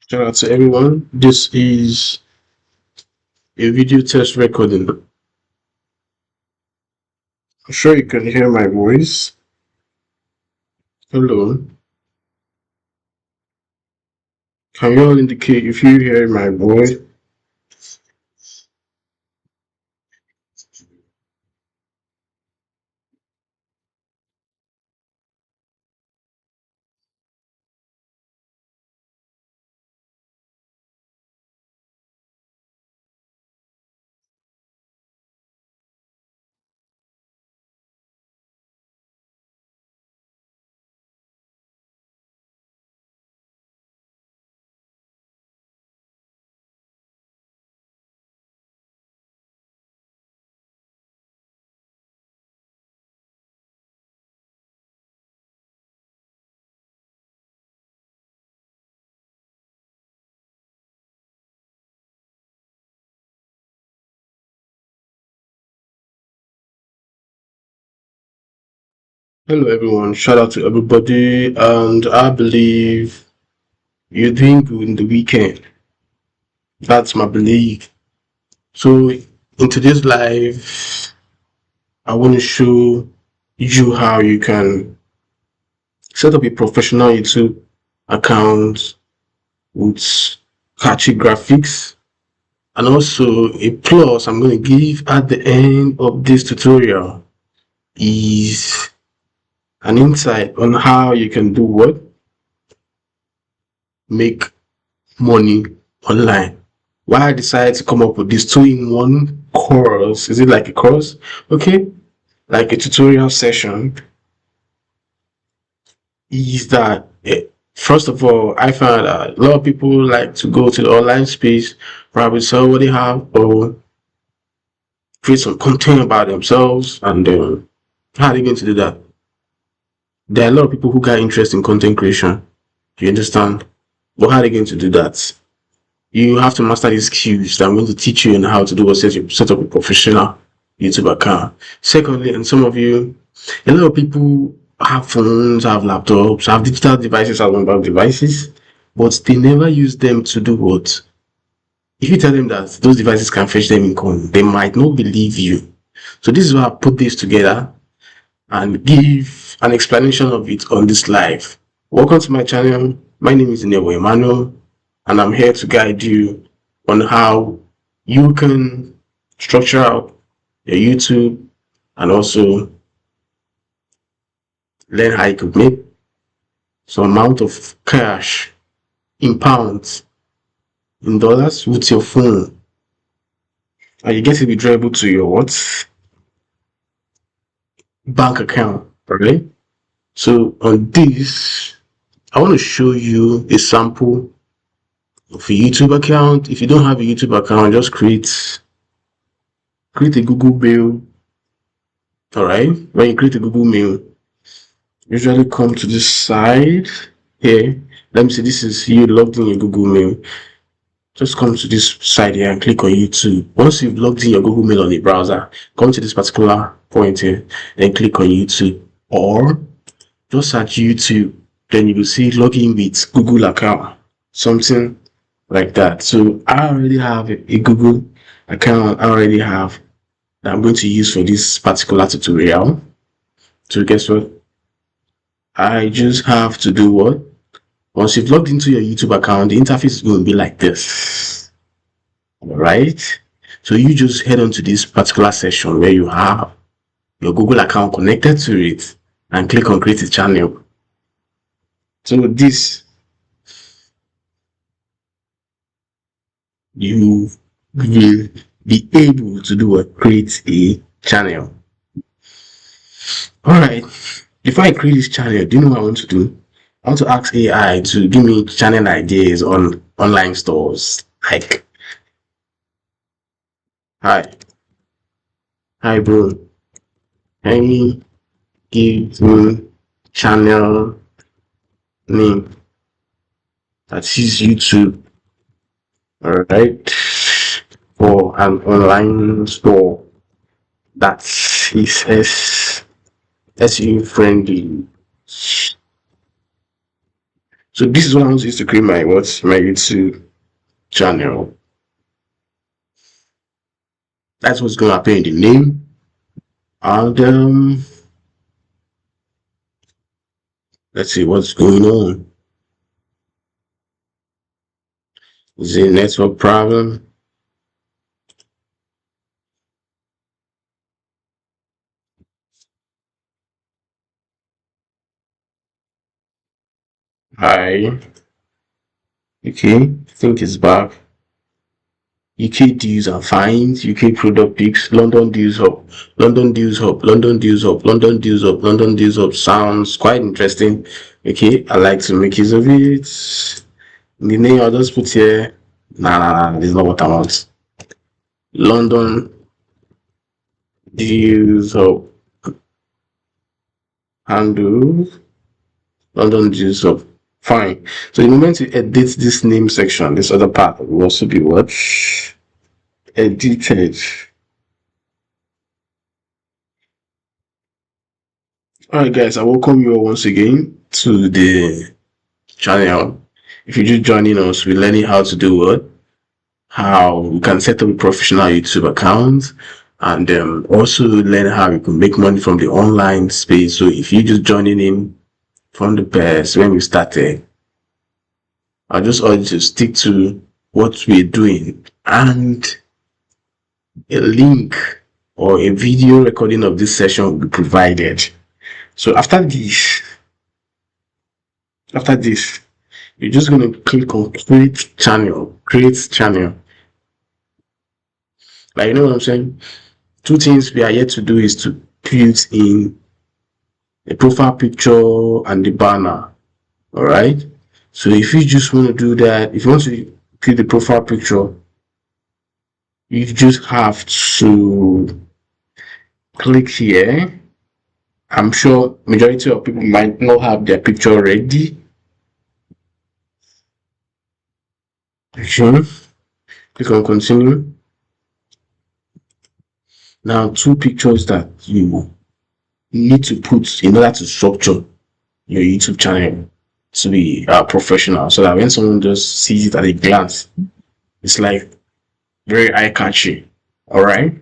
Shout out to everyone. This is a video test recording. I'm sure you can hear my voice. Hello. Can you all indicate if you hear my voice? Hello everyone. Shout out to everybody, and I believe you're doing good in the weekend. That's my belief. So in today's live, I want to show you how you can set up a professional YouTube account with catchy graphics, and also a plus I'm going to give at the end of this tutorial is an insight on how you can do what? Make money online. Why I decided to come up with this two-in-one course. Is it like a course? Okay, like a tutorial session. Is that first of all, I found that a lot of people like to go to the online space, probably sell what they have or create some content about themselves, and how are they going to do that? There are a lot of people who got interest in content creation. Do you understand? But how are they going to do that? You have to master these skills that I'm going to teach you on how to do what set up a professional YouTube account. Secondly, and some of you, a lot of people have phones, have laptops, have digital devices, have mobile devices, but they never use them to do what? If you tell them that those devices can fetch them income, they might not believe you. So this is why I put this together and give an explanation of it on this live. Welcome to my channel. My name is Emmanuel, and I'm here to guide you on how you can structure out your YouTube and also learn how you could make some amount of cash in pounds, in dollars with your phone, and you get it withdrawable to your what? Bank account. Alright. So on this, I want to show you a sample of a YouTube account. If you don't have a YouTube account, just create a Google Mail. Alright. When you create a Google Mail, usually come to this side here. Let me see, this is you logged in your Google Mail. Just come to this side here and click on YouTube. Once you've logged in your Google Mail on the browser, come to this particular point here, then click on YouTube, or just search YouTube. Then you will see login with Google account, something like that. So I already have a Google account. I already have that I'm going to use for this particular tutorial. So guess what? I just have to do what? Once you've logged into your YouTube account, the interface is going to be like this. Alright? So you just head on to this particular section where you have your Google account connected to it and click on create a channel. So this, you will be able to do a create a channel. Alright, before I create this channel, do you know what I want to do? I want to ask AI to give me channel ideas on online stores. Like, hi bro, can you give me channel name that is YouTube? Alright, for an online store that is SEO friendly. So this is what I want to use to create my YouTube channel. That's what's going to happen in the name. And let's see what's going on. Is it a network problem? Hi. Okay, I think it's back. UK deals and finds, UK product picks, London deals up, London deals up, London deals up, London deals up, London deals up. Sounds quite interesting. Okay, I like to make use of it. The name I'll just put here. Nah, this is not what I want. London deals up. Handle. London deals up. Fine. So the moment you edit this name section, this other part will also be what? Edited. Alright guys, I welcome you all once again to the channel. If you're just joining us, we're learning how to do what? How we can set up a professional YouTube account, and also learn how you can make money from the online space. So if you're just joining in from the past when we started, I just urge you to stick to what we're doing, and a link or a video recording of this session will be provided. So after this, you're just going to click on create channel. Like, you know what I'm saying? Two things we are yet to do is to put in a profile picture and the banner. All right. So if you just want to do that, if you want to create the profile picture, you just have to click here. I'm sure majority of people might not have their picture ready. Okay. Click on continue. Now, two pictures that you need to put in order to structure your YouTube channel to be professional, so that when someone just sees it at a glance, it's like very eye-catchy. All right.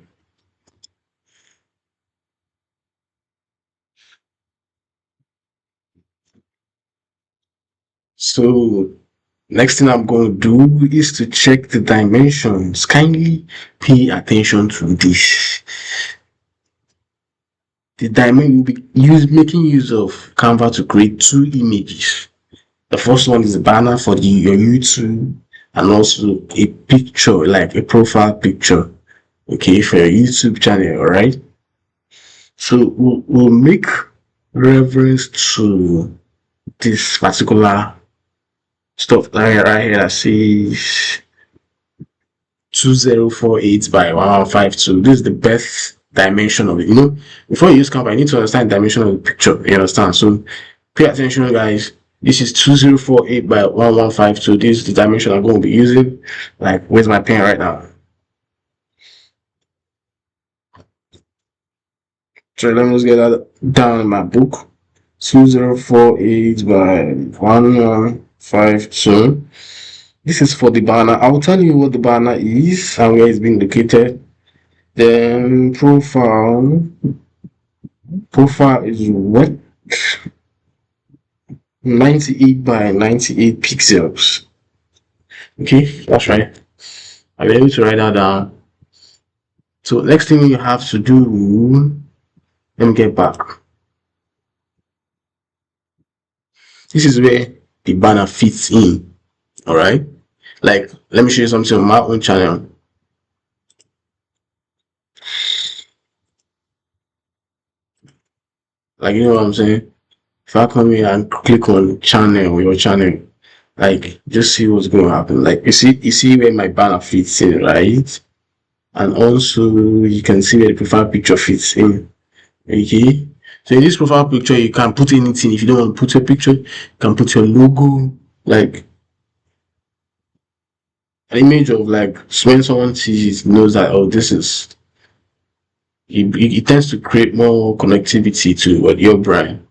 So next thing I'm going to do is to check the dimensions. Kindly pay attention to this. The diamond will be making use of Canva to create two images. The first one is a banner for your YouTube, and also a picture, like a profile picture, okay, for your YouTube channel. All right. So we'll make reference to this particular stuff right here that says 2048 by 1152. This is the best dimension of it. You know, before you use Canva, you need to understand the dimension of the picture. You understand? So pay attention, guys. This is 2048 by 1152. This is the dimension I'm going to be using. Like, where's my pen right now? So let me just get that down in my book. 2048 by 1152. This is for the banner. I will tell you what the banner is and where it's being located. Then profile is what? 98 by 98 pixels. Okay, that's right. I'll be able to write that down. So next thing you have to do, let me get back. This is where the banner fits in. All right. Like, let me show you something on my own channel. Like, you know what I'm saying? If I come here and click on channel or your channel, like, just see what's going to happen. Like, you see where my banner fits in, right? And also you can see where the profile picture fits in. Okay. So in this profile picture, you can put anything. If you don't want to put a picture, you can put your logo, like an image of, like, when someone sees it, knows that, oh, this is. It tends to create more connectivity to what your brand.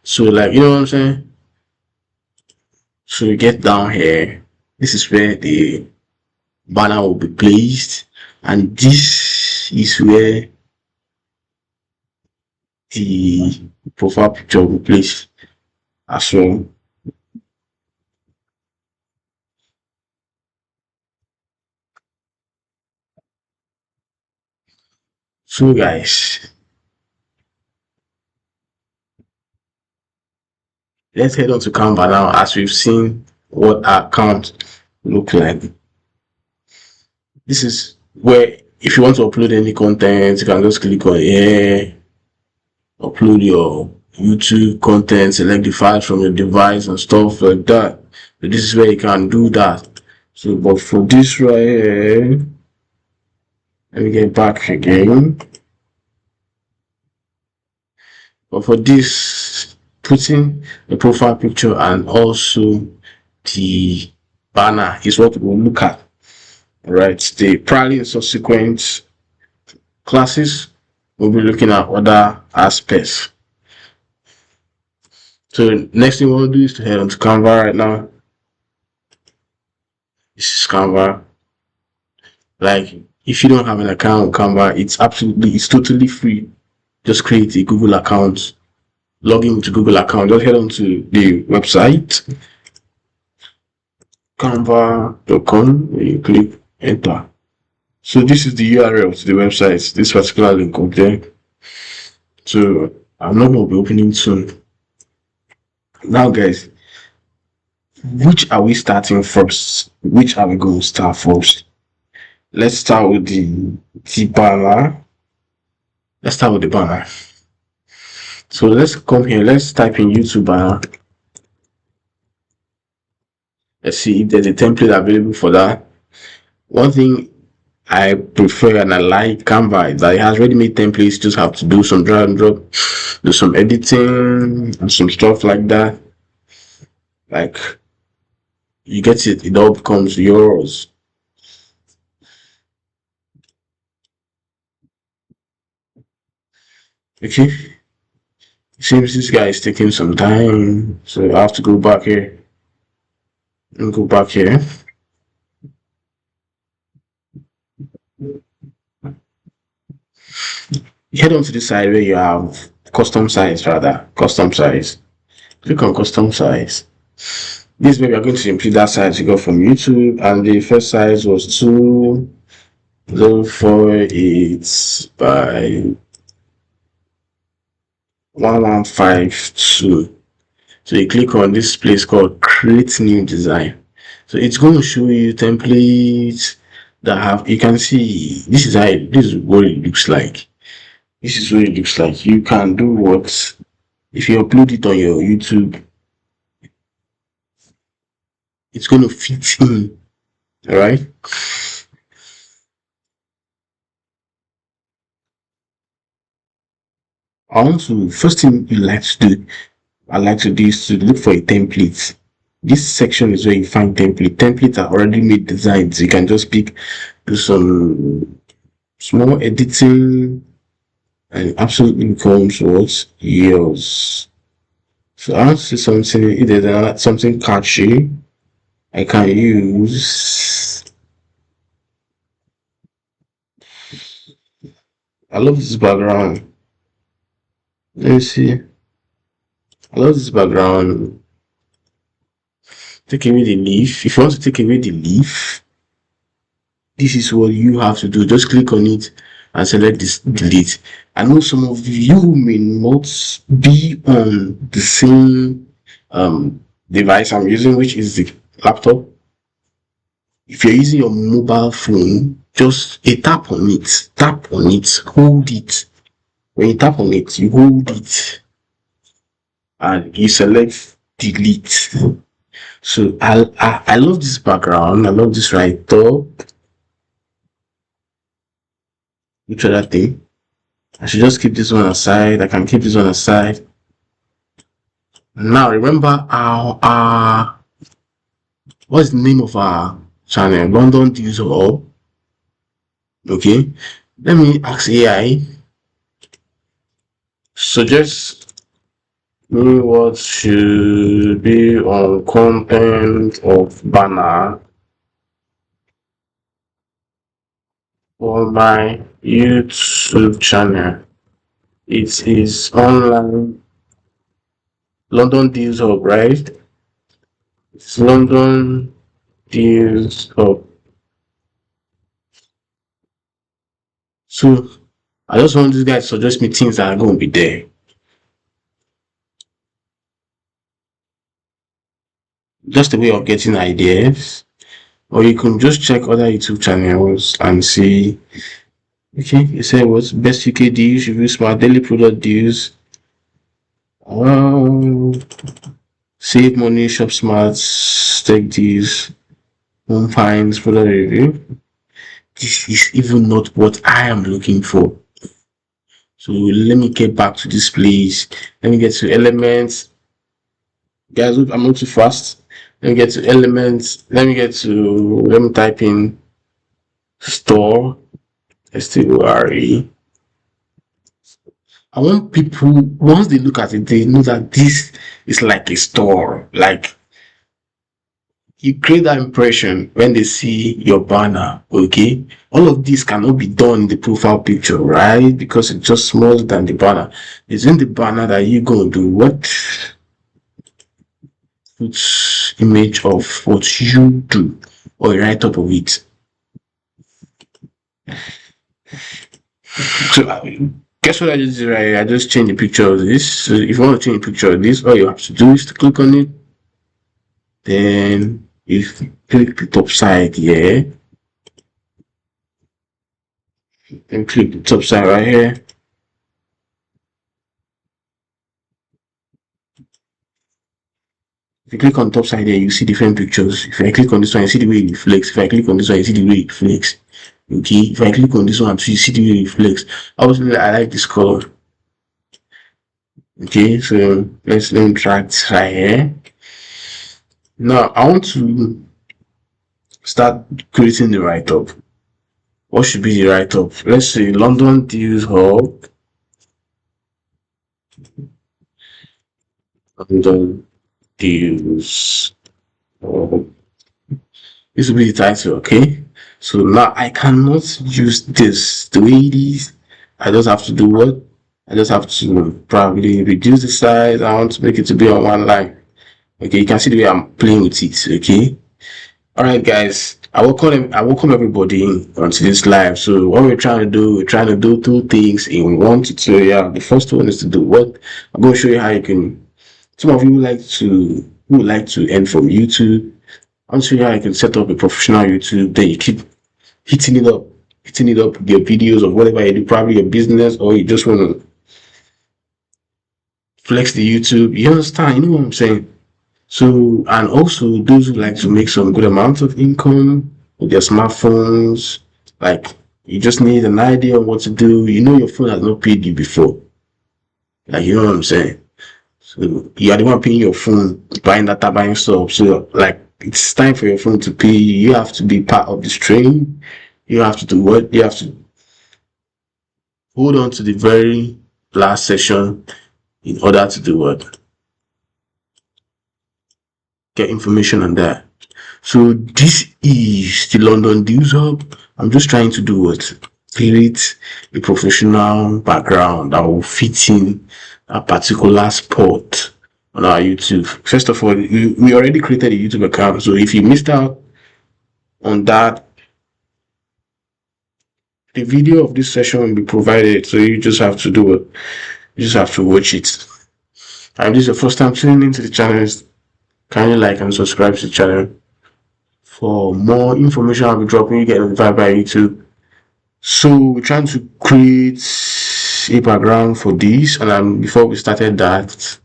So, like, you know what I'm saying? So you get down here, this is where the banner will be placed, and this is where the profile picture will be placed as well. So guys, let's head on to Canva now, as we've seen what our account look like. This is where, if you want to upload any content, you can just click on here, upload your YouTube content, select the files from your device and stuff like that. So this is where you can do that. So, but for this right here, let me get back again. But for this, putting the profile picture and also the banner is what we'll look at. Right, the probably in subsequent classes we'll be looking at other aspects. So next thing we'll do is to head on to Canva right now. This is Canva. Like, if you don't have an account on Canva, it's totally free. Just create a Google account, log in to Google account, just head on to the website canva.com and you click enter. So this is the URL to the website, this particular link up there. So I'm not going to be opening soon. Now guys, which are we starting first? Which are we going to start first? Let's start with the banner. Let's start with the banner. So let's come here, let's type in YouTube banner. Let's see if there's a template available for that. One thing I prefer and I like Canva is that it has ready-made templates. You just have to do some drag and drop, do some editing and some stuff like that. Like, you get it, it all becomes yours. Okay, seems this guy is taking some time, so I have to go back here and go back here. Head on to the side where you have custom size, custom size. Click on custom size. This is where we are going to input that size you got from YouTube, and the first size was 2048 by 1152. So you click on this place called create new design. So it's going to show you templates that have, you can see this is what it looks like. This is what it looks like. You can do what, if you upload it on your YouTube, it's going to fit in. All right. First thing you like to do, I like to do is to look for a template. This section is where you find templates are already made designs. You can just do some small editing and absolutely becomes what's yours. So I want to see something, if there's something catchy I can use. I love this background. Let me see. I love this background. Take away the leaf. If you want to take away the leaf, this is what you have to do. Just click on it and select this delete. I know some of you may not be on the same device I'm using, which is the laptop. If you're using your mobile phone, just a tap on it, hold it. When you tap on it, you hold it and you select delete. So I love this background. I love this right top. Which other thing? I should just keep this one aside. I can keep this one aside. Now remember our what's the name of our channel? London Deals Hub. Okay. Let me ask AI. Suggest what should be on content of banner for my YouTube channel. It is online London Deals Hub, right? It's London Deals Hub. So I just want you guys to suggest me things that are going to be there. Just a way of getting ideas. Or you can just check other YouTube channels and see. Okay, you say what's best UK deals, review smart daily product deals. Save money, shop smart, tech deals, home finds, product review. This is even not what I am looking for. So let me get back to this place. Let me get to elements. Guys, I'm not too fast. Let me get to elements. Let me type in store. STORE. I want people, once they look at it, they know that this is like a store. Like, you create that impression when they see your banner. Okay, all of this cannot be done in the profile picture, right? Because it's just smaller than the banner. It's in the banner that you're going to do what? Put image of what you do or a write-up of it. So guess what I just did, right? I just changed the picture of this. So if you want to change the picture of this, all you have to do is to click on it. Then you click the top side here. Then click the top side right here. If you click on top side there, you see different pictures. If I click on this one, you see the way it reflects. If I click on this one, you see the way it reflects. Okay, if I click on this one, you see the way it reflects. Obviously, I like this color. Okay, so let me try it right here. Now I want to start creating the write-up. What should be the write-up? Let's say London Deals Hub. London Deals Hub. This will be the title, okay? So now I cannot use this the way it is. I just have to do what? I just have to probably reduce the size. I want to make it to be on one line. Okay, you can see the way I'm playing with it, okay? Alright guys, I welcome everybody in onto this live. So what we're trying to do two things in one tutorial. The first one is to do what? I'm going to show you how you can, some of you would like to earn from YouTube. I'm showing you how you can set up a professional YouTube, then you keep hitting it up with your videos of whatever you do, probably your business, or you just want to flex the YouTube. You understand? You know what I'm saying? So, and also those who like to make some good amount of income with their smartphones, like you just need an idea of what to do. You know your phone has not paid you before. Like, you know what I'm saying? So you are the one paying your phone, buying data, buying stuff. So like it's time for your phone to pay you. You have to be part of this training. You have to do what? You have to hold on to the very last session in order to do what? Get information on that. So this is the London Deals Hub. I'm just trying to do what? Create a professional background that will fit in a particular spot on our YouTube. First of all, we already created a YouTube account. So if you missed out on that, the video of this session will be provided. So you just have to do it. You just have to watch it. And this is your first time tuning into the channel, kindly like and subscribe to the channel. For more information I'll be dropping, you get notified by YouTube. So we're trying to create a background for this, and before we started that,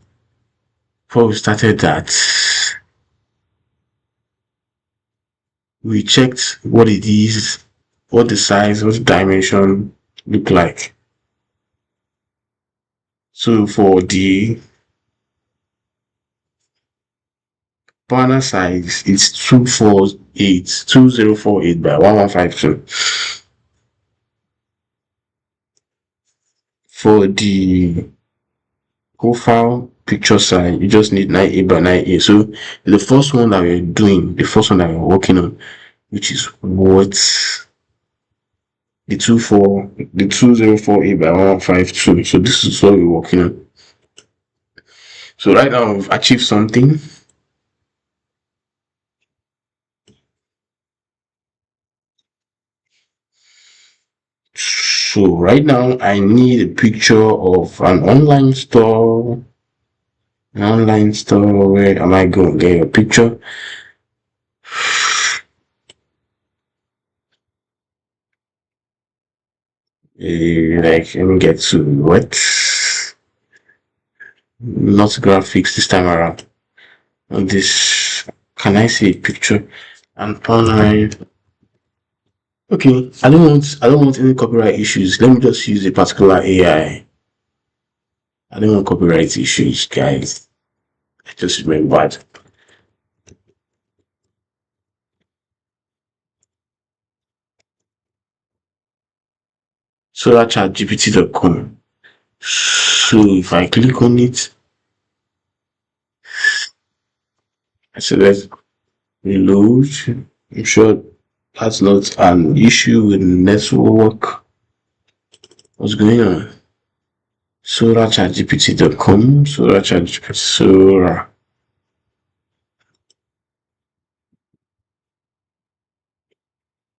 we checked what it is, what the size, what the dimension look like. So for the banner size, it's 2048 by 1152. For the profile picture size, you just need 9A by 9A. So the first one that we're doing, the first one that we're working on, which is what the 204A by 152. So this is what we're working on. So right now we've achieved something. So right now I need a picture of an online store. An online store. Where am I going to get a picture? Like, let me get to what? Not graphics this time around. On this, can I see a picture? And online. Okay, I don't want any copyright issues. Let me just use a particular AI. I don't want copyright issues, guys. I just remembered. So that chatgpt.com. So if I click on it, I select reload. I'm sure that's not an issue with network. What's going on? Sora chatgpt.com. Sora chatgpt. Sora.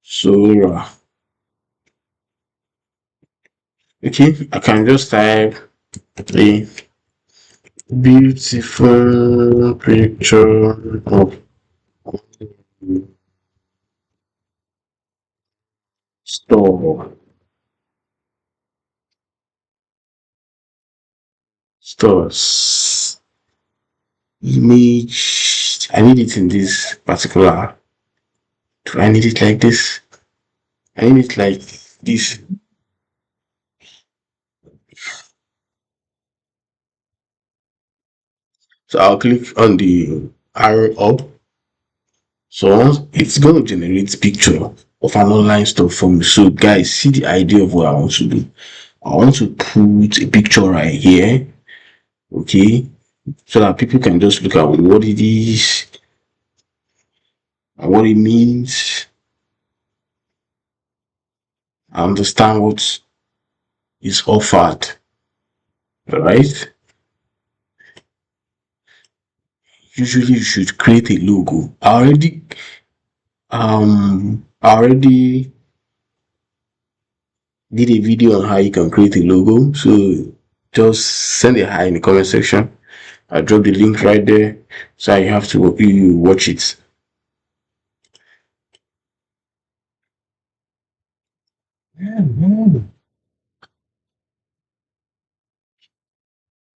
Sora. Okay, I can just type a beautiful picture of store. Stores. Image. I need it in this particular. Do I need it like this? I need it like this. So I'll click on the arrow up. So once it's going to generate picture of an online store for me. So guys, see the idea of what I want to do. I want to put a picture right here. Okay. So that people can just look at what it is and what it means. Understand what is offered. Alright. Usually you should create a logo. I already did a video on how you can create a logo. So just send a hi in the comment section. I drop the link right there. So you have to you watch it.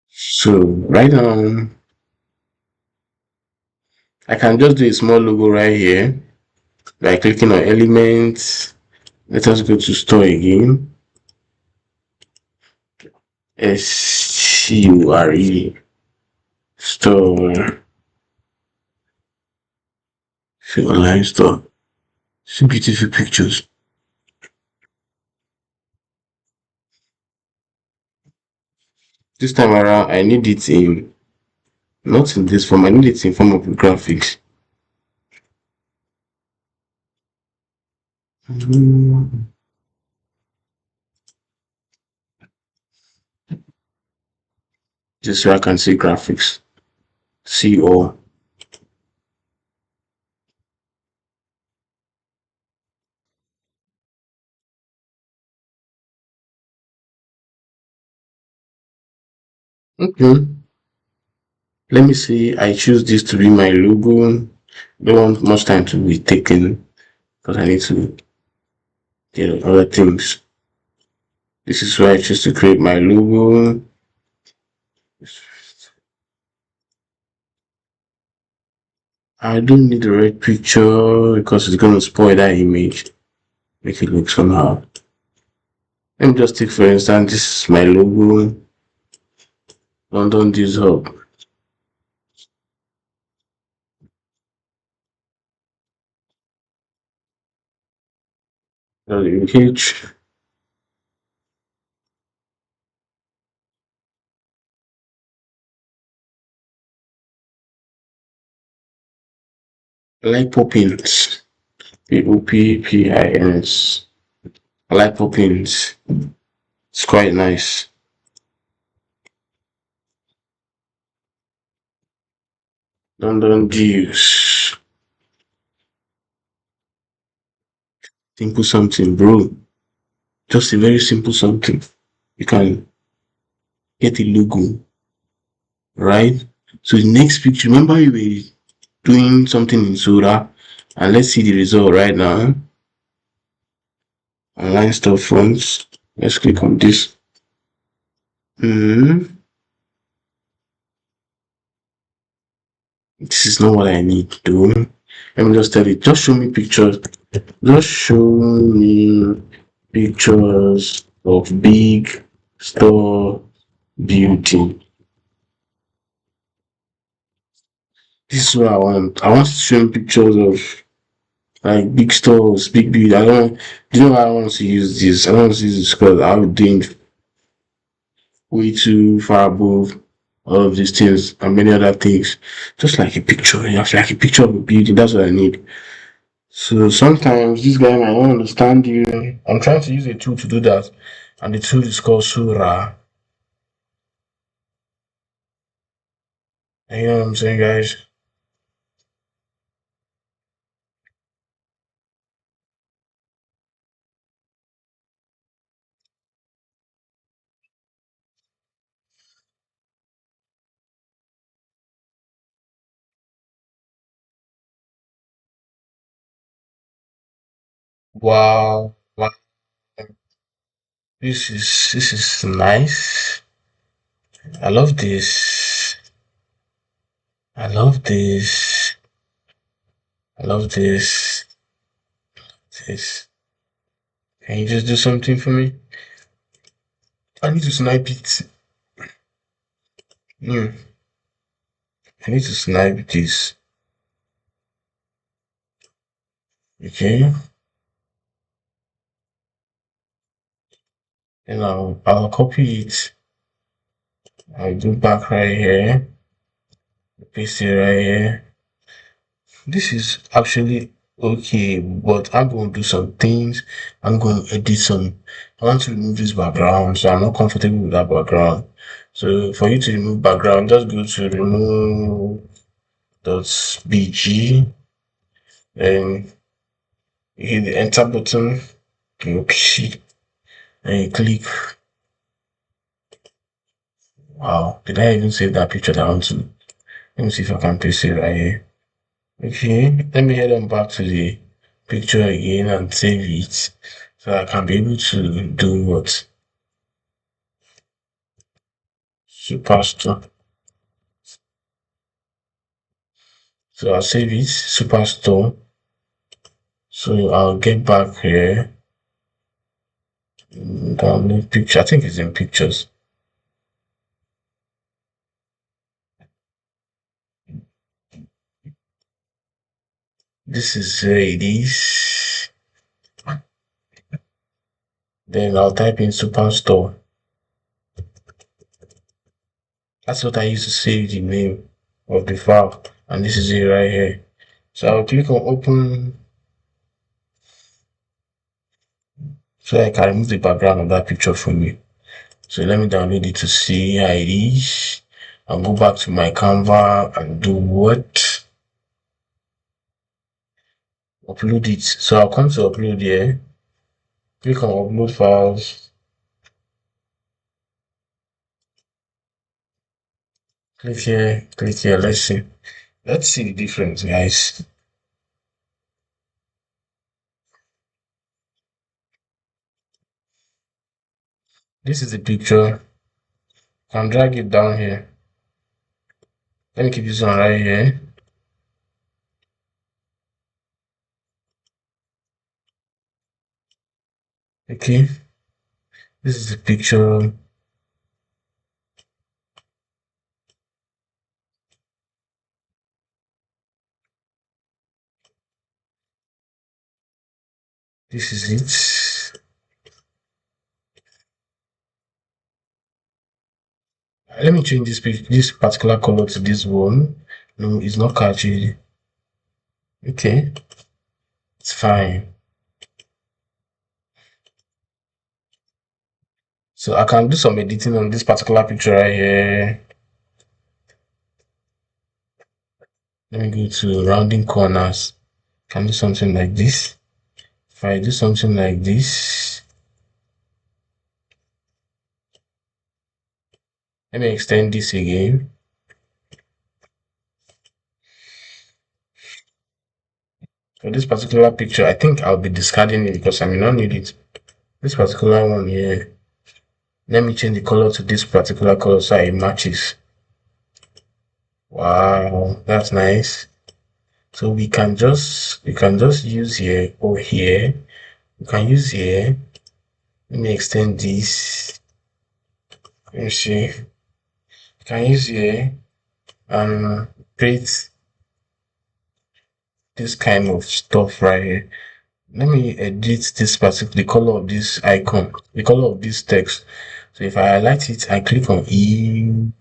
So right now I can just do a small logo right here by clicking on elements. Let us go to store again. SCURE store. See online store. See beautiful pictures. This time around I need it in not in this form, I need it in form of graphics. Just so I can see graphics. See all. Okay. Let me see. I choose this to be my logo. Don't want much time to be taken because I need to get other things. This is why I choose to create my logo. I don't need the red picture because it's gonna spoil that image. Make it look somehow. Let me just take for instance this is my logo. London Deals Hub. WH. I like Poppins. Poppins. I like Poppins. It's quite nice. London Dews. Simple something, bro. Just a very simple something. You can get a logo, right? So the next picture, remember you were doing something in Sora, and let's see the result right now. Online store fonts. Let's click on this. This is not what I need to do. Let me just tell you, just show me pictures. Just show me pictures of big store beauty. This is what I want. I want to show me pictures of like big stores, big beauty. I don't. Do you know why I want to use this? I want to use this because I would think way too far above all of these things and many other things. Just like a picture, you have like a picture of a beauty. That's what I need. So sometimes this guy might not understand you. I'm trying to use a tool to do that, and the tool is called Sura. And you know what I'm saying, guys? Wow, wow. This is nice. I love this. I love this. I love this. This. Can you just do something for me? I need to snipe it. Hmm. I need to snipe this. Okay. And I'll copy it. I'll go back right here. Paste it right here. This is actually okay, but I'm going to do some things. I'm going to edit some. I want to remove this background, so I'm not comfortable with that background. So for you to remove background, just go to remove .bg, then you hit the enter button, okay, and you click. Wow, did I even save that picture that I want to? Let me see if I can paste it right here. Okay, let me head on back to the picture again and save it so I can be able to do what? Superstore. So I'll save it, Superstore. So I'll get back here. Download picture. I think it's in pictures. This is where it is. Then I'll type in Superstore. That's what I use to save the name of the file. And this is it right here. So I'll click on open so I can remove the background of that picture from me. So let me download it to see how it is. I'll go back to my Canva and do what? Upload it. So I'll come to upload here. Click on upload files. Click here, click here. Let's see. Let's see the difference, guys. This is the picture. I can drag it down here. Let me keep this one right here. Okay. This is the picture. This is it. Let me change this particular color to this one. No, it's not catchy. Okay, it's fine. So I can do some editing on this particular picture right here. Let me go to rounding corners. Can do something like this. If I do something like this, let me extend this again. For this particular picture, I think I'll be discarding it because I may not need it. This particular one here, let me change the color to this particular color so it matches. Wow, that's nice. So we can just use here or here. We can use here. Let me extend this. Let me see. We can use here and create this kind of stuff right here. Let me edit this particular, the color of this icon, the color of this text. So if I highlight it, I click on E.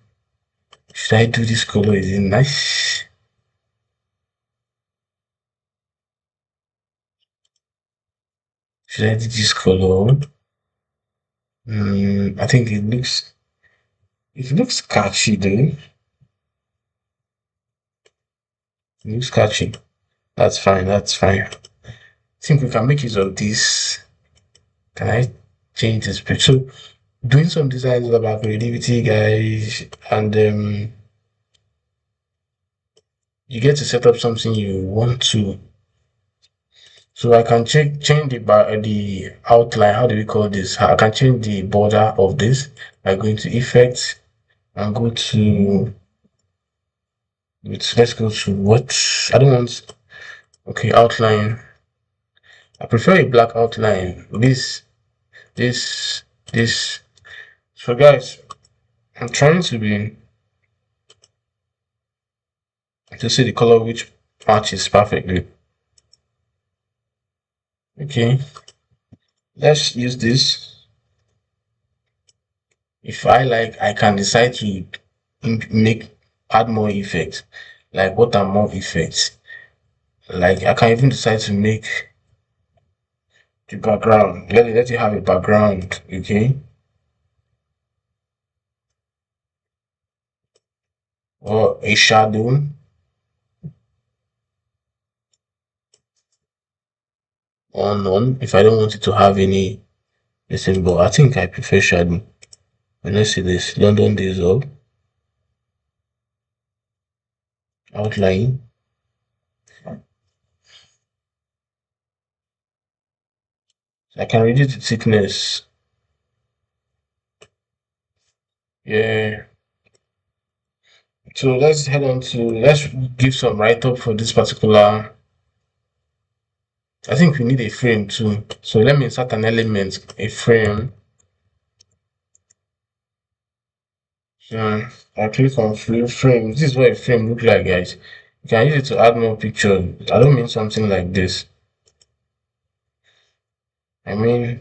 Should I do this color? Is it nice? Should I do this color? I think it looks catchy though. It looks catchy. That's fine, that's fine. I think we can make use of this. Can I change this picture? So doing some designs is about creativity, guys, and you get to set up something you want to. So I can change the outline. How do we call this? I can change the border of this by going to effects and go to let's go to what I don't want. Okay, outline. I prefer a black outline. This. So guys, I'm trying to see the color which matches perfectly. Okay, let's use this. If I like, I can decide to add more effects. Like what are more effects? Like I can even decide to make the background. Let it have a background, okay? Or a shadow or none if I don't want it to have any symbol. I think I prefer shadow. And let's see this London days of outline. So I can reduce the thickness. Yeah. So let's head on to let's give some write-up for this particular. I think we need a frame too. So let me insert an element, a frame. So I click on frame. This is what a frame look like, guys. You can use it to add more pictures. I don't mean something like this. I mean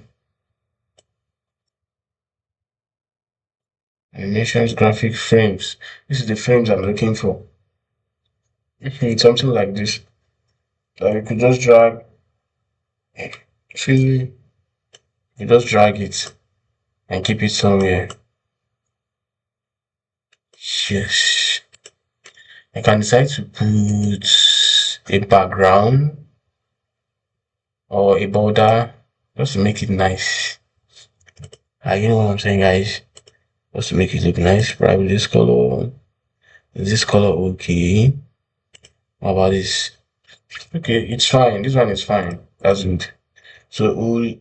animations, graphic frames. This is the frames I'm looking for. Something like this. That you could just drag. Excuse you just drag it and keep it somewhere. Yes. I can decide to put a background or a border just to make it nice. You know what I'm saying, guys? Just to make it look nice. Probably this color. Is this color okay? How about this? Okay, it's fine. This one is fine. That's good. So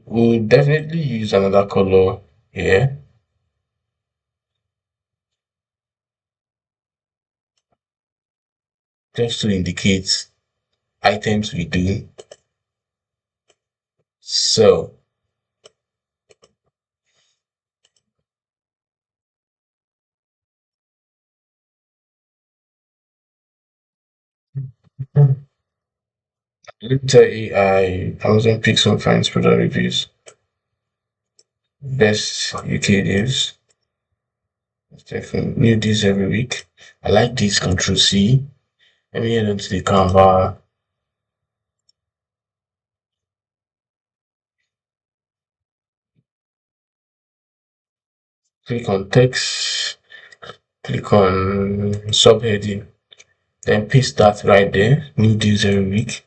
we'll definitely use another color here. Just to indicate items we do. So Liter AI, Amazon Pixel finds product reviews. Best UK news. Definitely new this every week. I like this Control C. Let me head on to the Canva click on text, click on subheading, then paste that right there. New deals every week.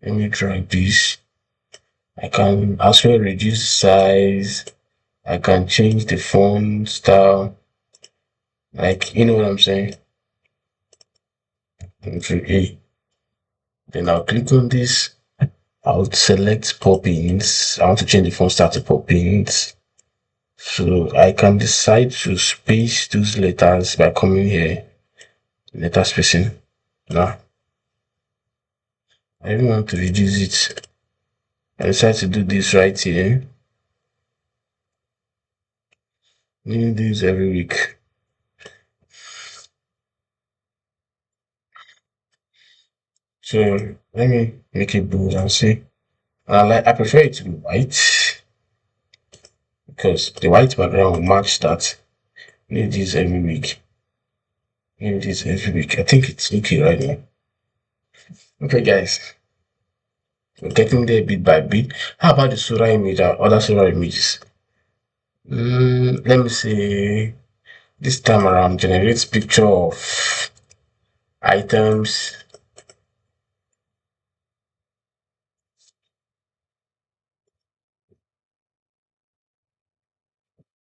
Let me drag this. I can as well reduce size. I can change the font style. Like, you know what I'm saying? Control A. Then I'll click on this. I'll select pop-ins. I want to change the font style to pop-ins. So I can decide to space those letters by coming here, letter spacing. Now, I even want to reduce it. I decide to do this right here. New this every week. So let me make it bold and see. I prefer it to be white because the white background will match that. Need this every week. Need this every week. I think it's okay right now. Okay, guys. We're getting there bit by bit. How about the Sora image or other Sora images? Let me say this time around generates picture of items.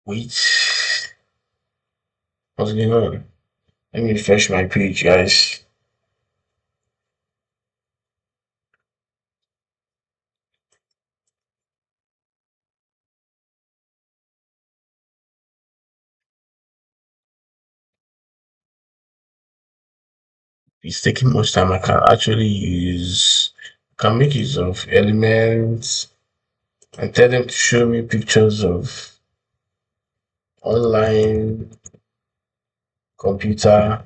Wait, what's going on? Let me refresh my page, guys. It's taking much time. I can actually can make use of elements and tell them to show me pictures of online computer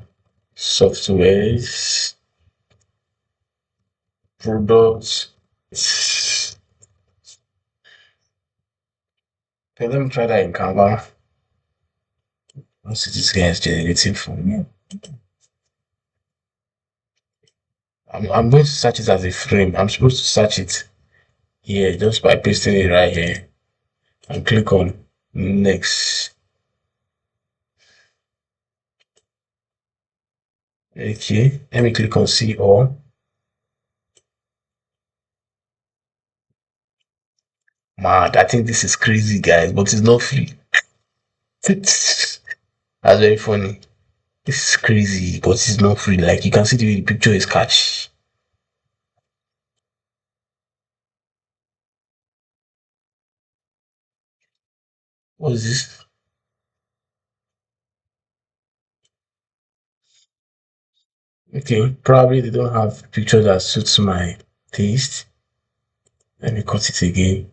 softwares, products. Okay, let me try that in Canva. Let's see this guy is generating for me. I'm going to search it as a frame. I'm supposed to search it here just by pasting it right here and click on next. Okay, let me click on see all. Mad, I think this is crazy, guys, but it's not free. That's very funny. This is crazy, but it's not free. Like, you can see the way the picture is catchy. What is this? Okay, probably they don't have picture that suits my taste. Let me cut it again.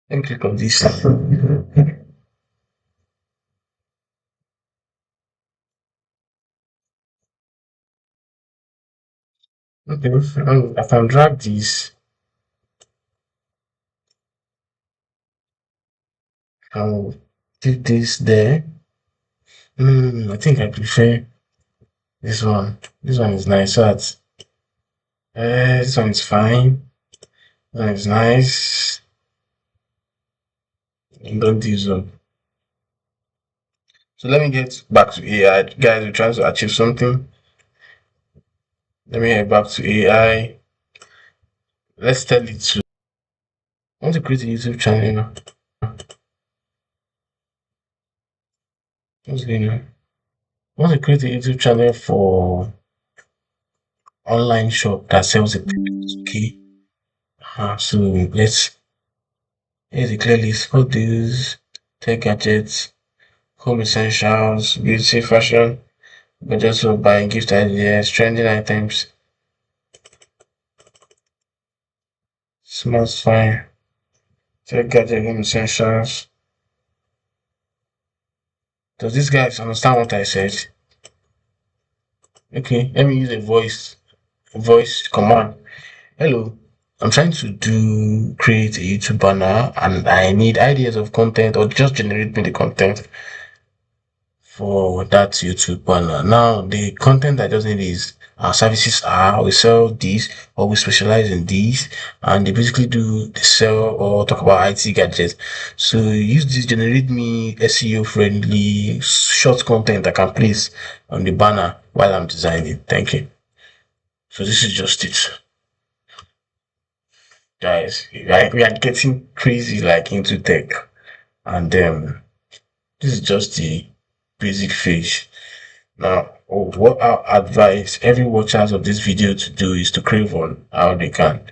Let me click on this. Okay, if I drag this, I'll click this there. I think I prefer this one. This one is nice. So that's, this one is fine. This one is nice. Don't this one. So let me get back to AI. Guys, we're trying to achieve something. Let me head back to AI. Let's tell it to. I want to create a YouTube channel. What's going on? I want to create a YouTube channel for online shop that sells it. Okay. So here's a clear list for these tech gadgets, home essentials, beauty, fashion, budget for buying, gift ideas, trending items, smartphone, tech gadget, home essentials. Does this guy understand what I said? Okay, let me use a voice command. Hello, I'm trying to create a YouTube banner and I need ideas of content or just generate me the content. for that YouTube banner. Now the content I just need is our services are we sell this or we specialize in this, and they basically do they sell or talk about IT gadgets. So use this generate me SEO friendly short content I can place on the banner while I'm designing. Thank you. So this is just it, guys. Like we are getting crazy like into tech, and this is just the basic phase. Now, what I advise every watchers of this video to do is to crave on how they can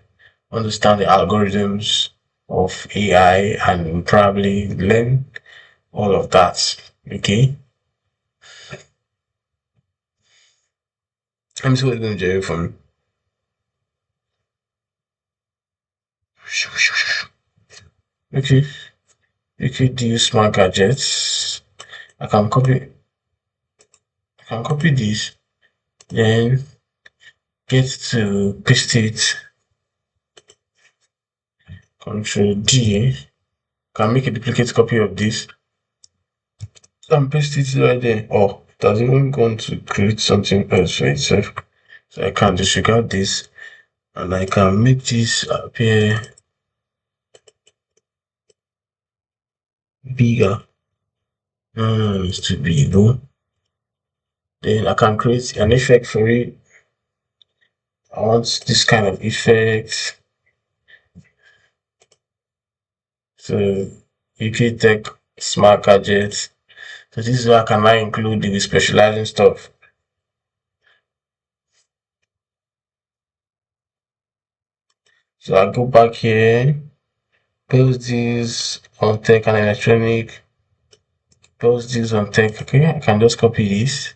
understand the algorithms of AI and probably learn all of that. Okay, let me see what's going to generate for me. Okay, you could use smart gadgets. I can copy. I can copy this, then get to paste it. Control D. Can make a duplicate copy of this and paste it right there. Oh, it has even gone to create something else for itself. So I can disregard this and I can make this appear bigger. It's too big though. Then I can create an effect for it. I want this kind of effect. So you can take smart gadgets. So this is where I can now include the specializing stuff. So I go back here, post this on tech and electronic, post this on tech. Okay, I can just copy this.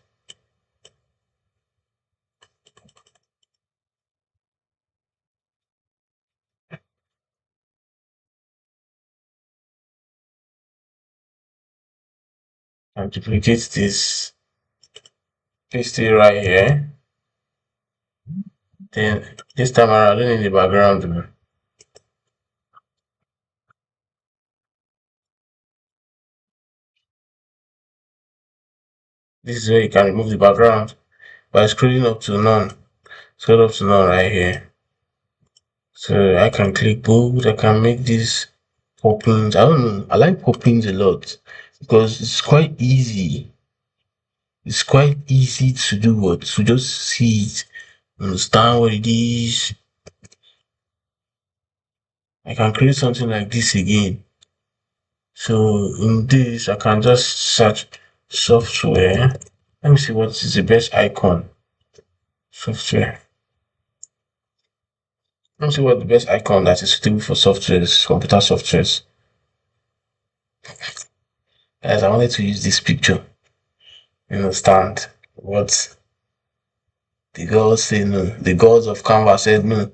And duplicate this, paste it right here. Then this time around, I don't need the background. This is where you can remove the background by scrolling up to none. Scroll up to none right here. So I can click bold. I can make this pop-ins. I don't know. I like pop-ins a lot because it's quite easy. It's quite easy to do what to just see it, understand what it is. I can create something like this again. So in this, I can just search software. Let me see what is the best icon. Software. Let me see what the best icon that is suitable for softwares, computer softwares. Guys, I wanted to use this picture. You understand what the girls say no. The girls of Canva said no.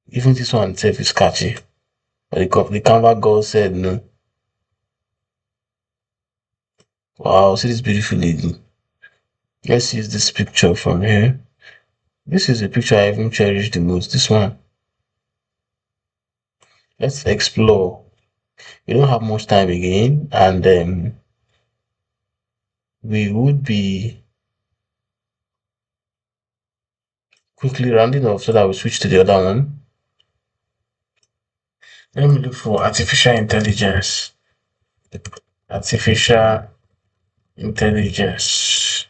Even this one itself is catchy. But the Canva girl said no. Wow, see this beautiful lady. Let's use this picture from here. This is the picture I even cherish the most. This one. Let's explore. We don't have much time again, and we would be quickly rounding off so that we switch to the other one. Let me look for artificial intelligence. Artificial intelligence.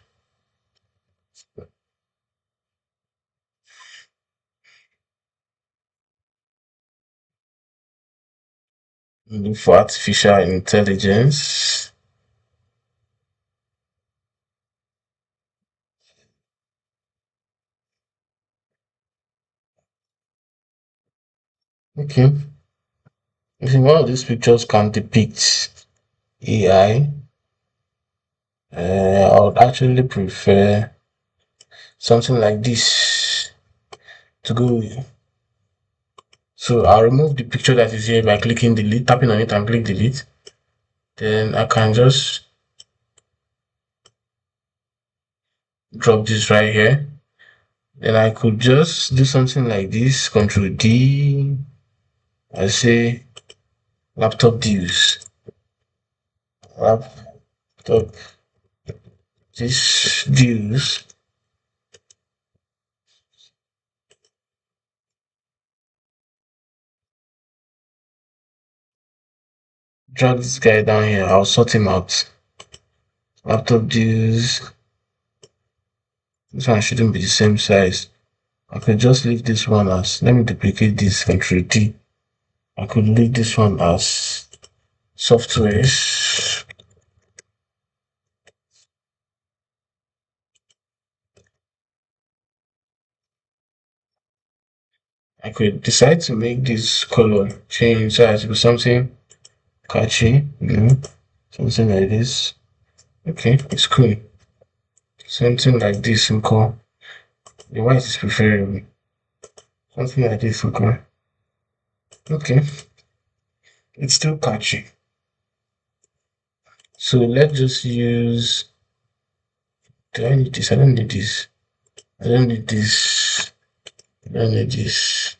Look for artificial intelligence. Okay. If one of these pictures can depict AI, I would actually prefer something like this to go with. So I'll remove the picture that is here by clicking delete, tapping on it and click delete. Then I can just drop this right here. Then I could just do something like this, Control D. I say laptop deals. laptop this views. Drag this guy down here. I'll sort him out. Laptop views. This one shouldn't be the same size. I could just leave this one as, let me duplicate this, Ctrl D. I could leave this one as softwares. I could decide to make this color change so as to be something catchy, something like this. Okay, it's cool. Something like this, okay. The white is preferable. Something like this, okay. Okay, it's still catchy. So let's just use. Do I need this? I don't need this. I don't need this. I don't need this.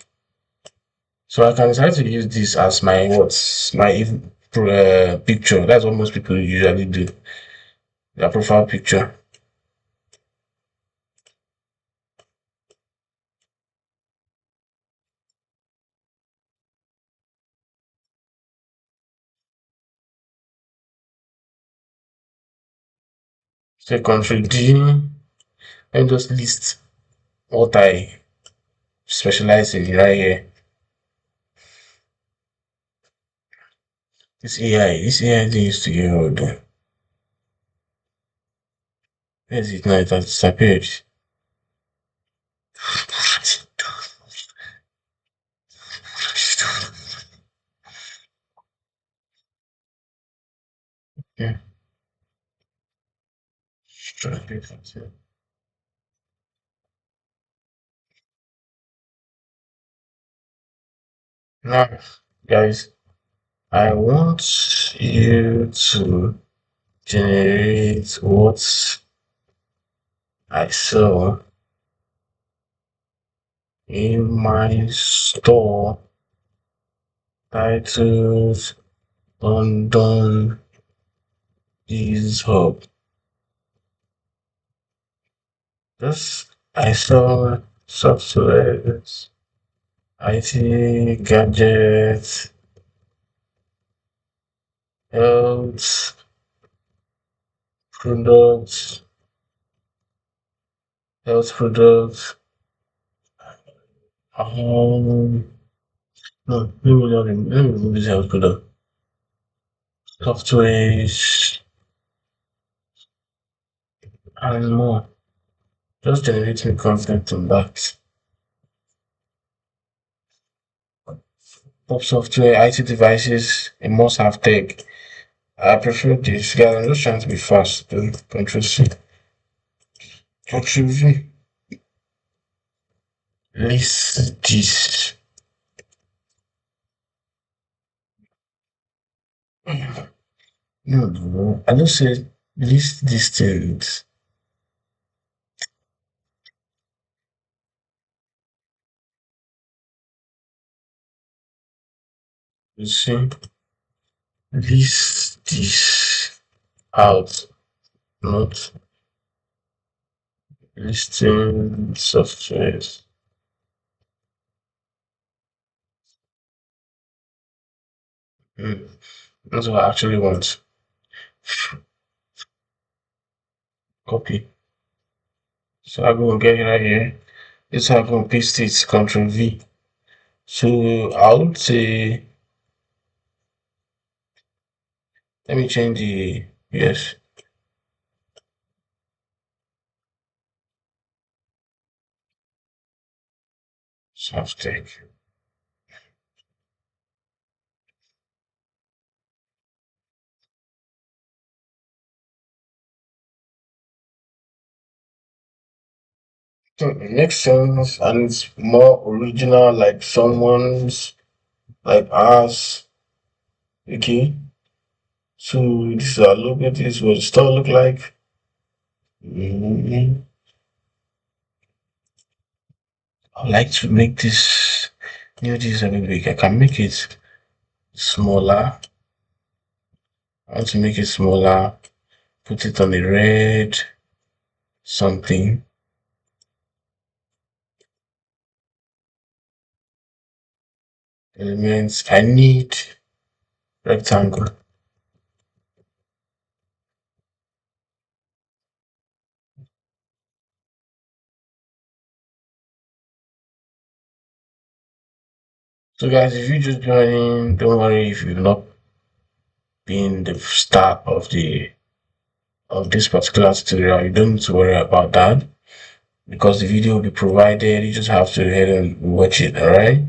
So I can decide to use this as my picture. That's what most people usually do. Their profile picture. Say Ctrl D. Let me just list what I specialize in right here. This AI thing used to get old. Where is it now? It has disappeared. Yeah. Now, guys, I want you to generate what I saw in my store titles London is hub. Just I saw software, IT gadgets, health products, health products. No, let me remove this health product. Softwares and more. Just generating content on that. Pop software, IT devices, a must-have tech. I prefer this. Guys, I'm just trying to be fast. Control C. Control V. List this. No, I just said list these things. You see, list this out, not listing softwares. That's what I actually want. Copy. So I go and get it right here. This I go and paste it, Control V. So I would say, let me change the, yes, soft tech. So it makes sense and it's more original, like someone's, like us. Okay. So this is our logo, this is what the store look like. Mhm. I like to make this, this a bit big. I can make it smaller. I want to make it smaller, put it on the red something. Elements, I need rectangle. So guys, if you just joining, don't worry if you've not been the start of this particular tutorial. You don't need to worry about that because the video will be provided. You just have to head and watch it. All right.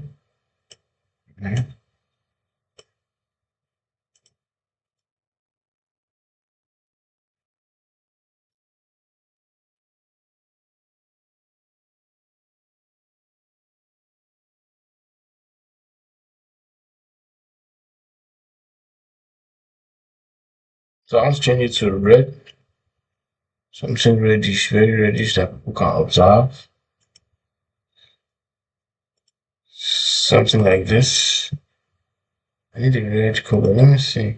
So I want to change it to red, something reddish, very reddish that people can observe. Something like this. I need a red color. Let me see.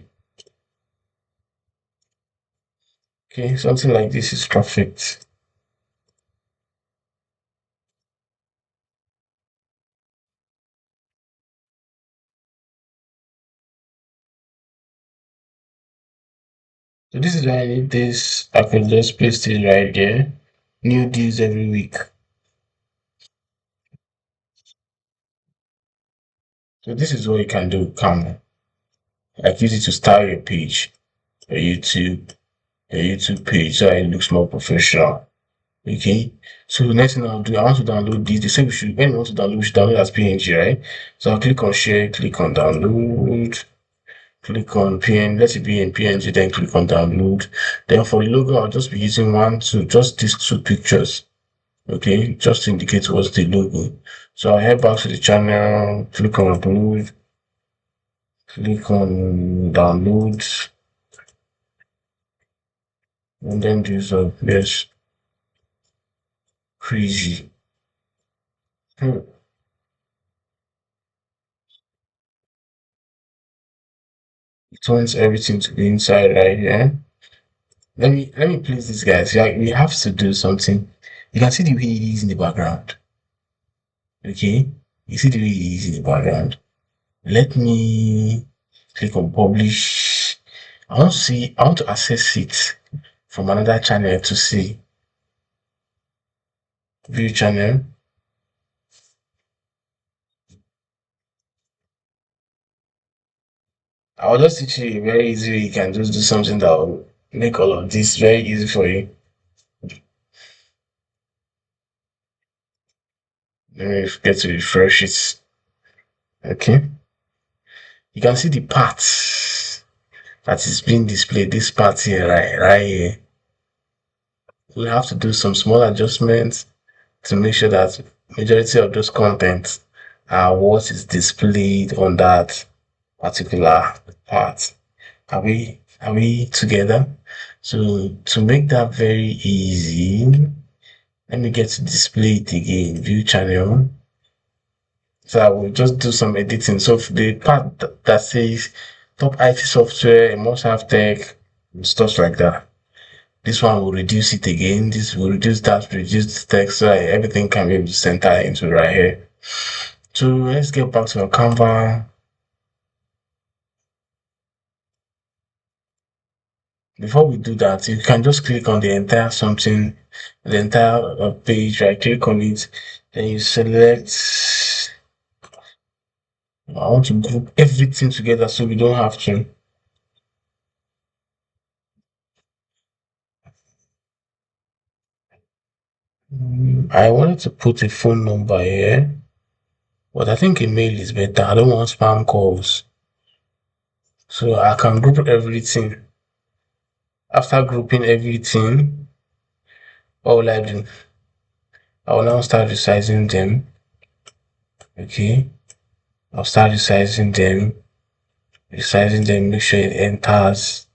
Okay, something like this is perfect. So this is why I need this. I can just paste it right there. New deals every week. So this is what you can do with Canva. Like use it to style your page, your YouTube page so it looks more professional. Okay. So the next thing I'll do, I want to download this. They say we should when you want to download, we should download as PNG, right? So I'll click on share, click on download, click on PNG, let it be in PNG, then click on download. Then for the logo, I'll just be using just these two pictures. Okay, just to indicate what's the logo. So I'll head back to the channel, click on upload, click on download, and then do so. Yes, crazy. It wants everything to be inside right here. Let me place this guys. Yeah, we have to do something. You can see the way it is in the background. Okay, you see the way it is in the background. Let me click on publish. I want to access it from another channel to see. View channel. I'll just teach you very easy way you can just do something that will make all of this very easy for you. Let me get to refresh it. Okay. You can see the parts that is being displayed. This part here, right here. We have to do some small adjustments to make sure that majority of those contents are what is displayed on that particular part. Are we together? So to make that very easy, let me get to display it again, view channel. So I will just do some editing. So for the part that says top IT software, a must have tech, stuff like that. This one will reduce it again. This will reduce that, reduce the text so that everything can be able to center into right here. So let's get back to our Canva. Before we do that, you can just click on the entire something, the entire page, right? Click on it, then you select. I want to group everything together so we don't have to. I wanted to put a phone number here, but I think email is better. I don't want spam calls. So I can group everything. After grouping everything, what will I do? I will now start resizing them. Okay. I'll start resizing them, make sure it enters,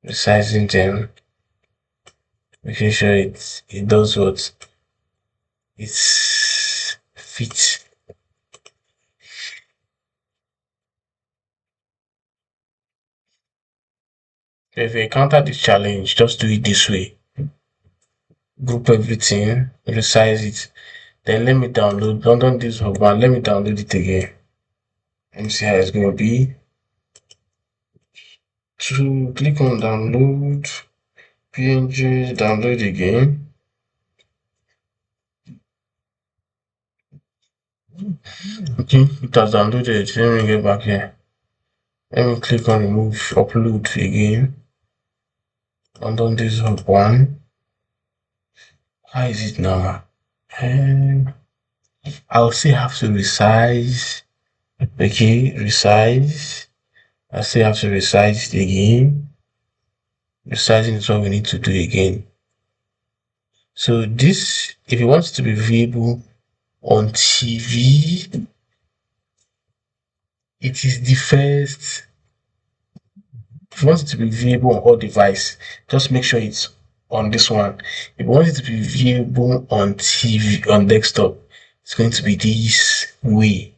resizing them, making sure it does what it's fit. If you encounter this challenge, just do it this way. Group everything, resize it. Then let me download London this hub and let me download it again. Let me see how it's gonna be. To click on download PNG, download again. Okay, it has downloaded. Let me get back here. Let me click on remove upload again. London this hub one. How is it now? I'll still have to resize. Okay, resize. I still have to resize it again. Resizing is what we need to do again. So this, if you want it to be viewable on TV, it is the first. If you want it to be viewable on all devices, just make sure it's on this one. If you want it to be viewable on TV, on desktop, it's going to be this way.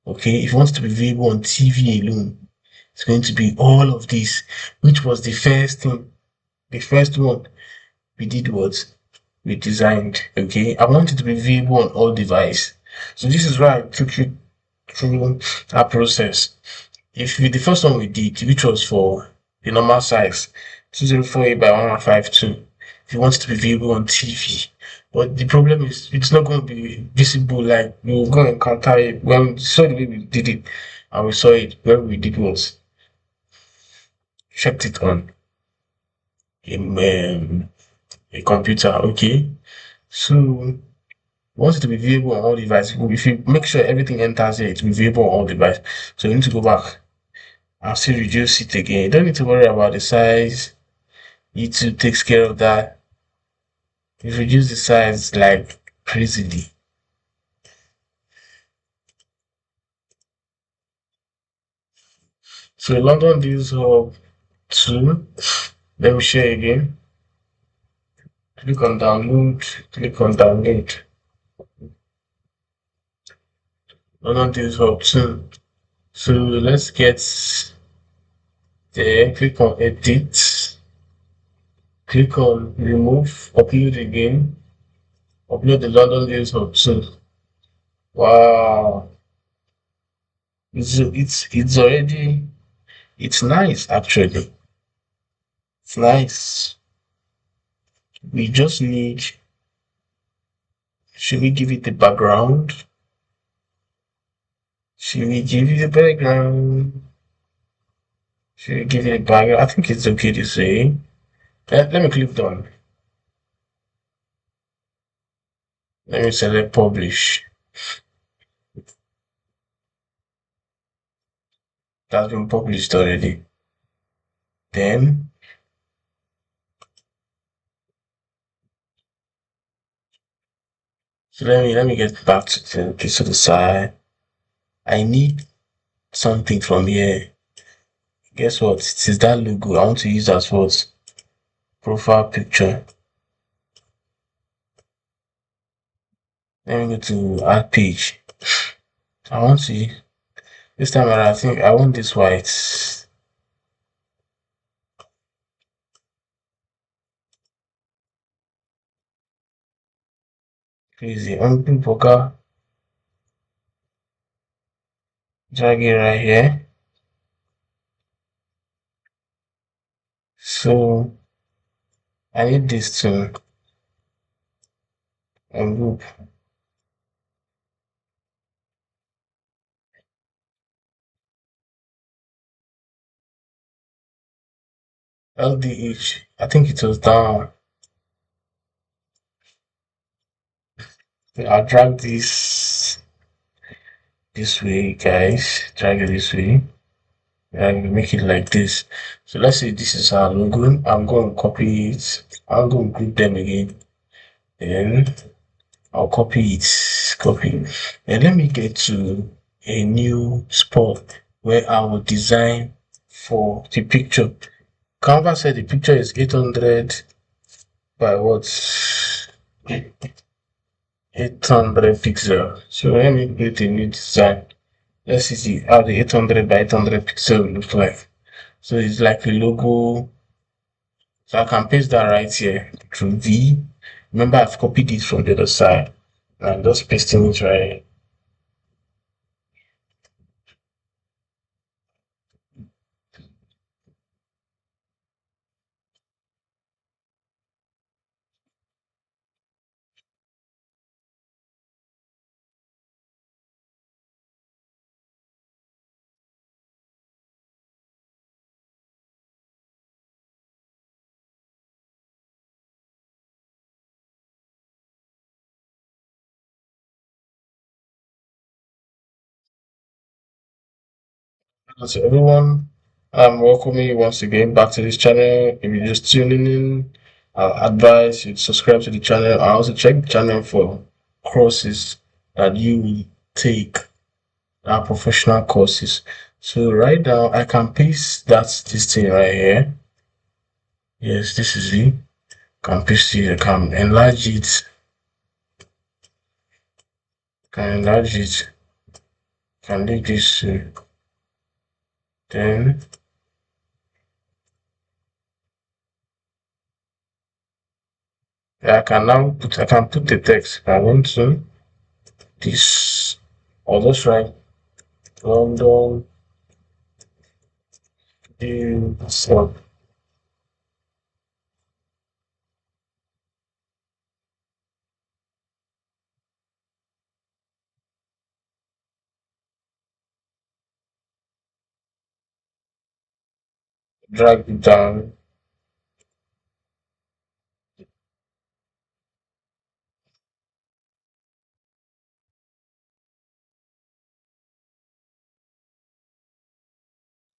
Okay, if you want it to be viewable on TV alone, it's going to be all of this, which was the first thing. The first one we did what we designed. Okay, I want it to be viewable on all devices. So this is why I took you through that process. If with the first one we did, which was for the normal size, 2048 by 1152, if you want it to be viewable on TV. But the problem is it's not going to be visible, like you're going to encounter it when we saw the way we did it, and we saw it when we did was checked it on a computer. Okay, so want it to be viewable on all devices. If you make sure everything enters here, it will be viewable on all devices. So you need to go back and still reduce it again. You don't need to worry about the size. YouTube takes care of that. You reduce the size like crazily. So London deals hub 2. Let me share again. Click on download. Click on download. London deals hub 2. So let's get there. Click on edit. Click on remove, upload again. Upload the London deals hub 2. Wow. It's already, it's nice actually. It's nice. We just need, should we give it the background? Should we give it the background? Should we give it a background? I think it's okay to say. Let me click done. Let me select publish. That's been published already. Then so let me get back to the side. I need something from here. Guess what? It is that logo. I want to use as what? Profile picture. Let me go to add page. I want to, this time around, I think I want this white. Crazy. Open poker. Drag it right here. So I need this to group. LDH. I think it was down. I'll drag this way, guys. Drag it this way. And make it like this. So let's say this is our logo. I'm going to copy it. I'm going to group them again. Then I'll copy it. Copy. And let me get to a new spot where I will design for the picture. Canva said the picture is 800 by what? 800 pixel. So let me create a new design. Let's see how the 800 by 800 pixel will look like. So it's like a logo. So I can paste that right here through V. Remember, I've copied it from the other side. And I'm just pasting it right. So everyone, I'm welcoming you once again back to this channel. If you're just tuning in, I'll advise you to subscribe to the channel. I also check the channel for courses that you will take, our professional courses. So right now I can paste this thing right here. Yes, this is it. Can paste it, I can enlarge it, can leave this then I can put the text if I want to. This, I'll just write London this one. Drag it down.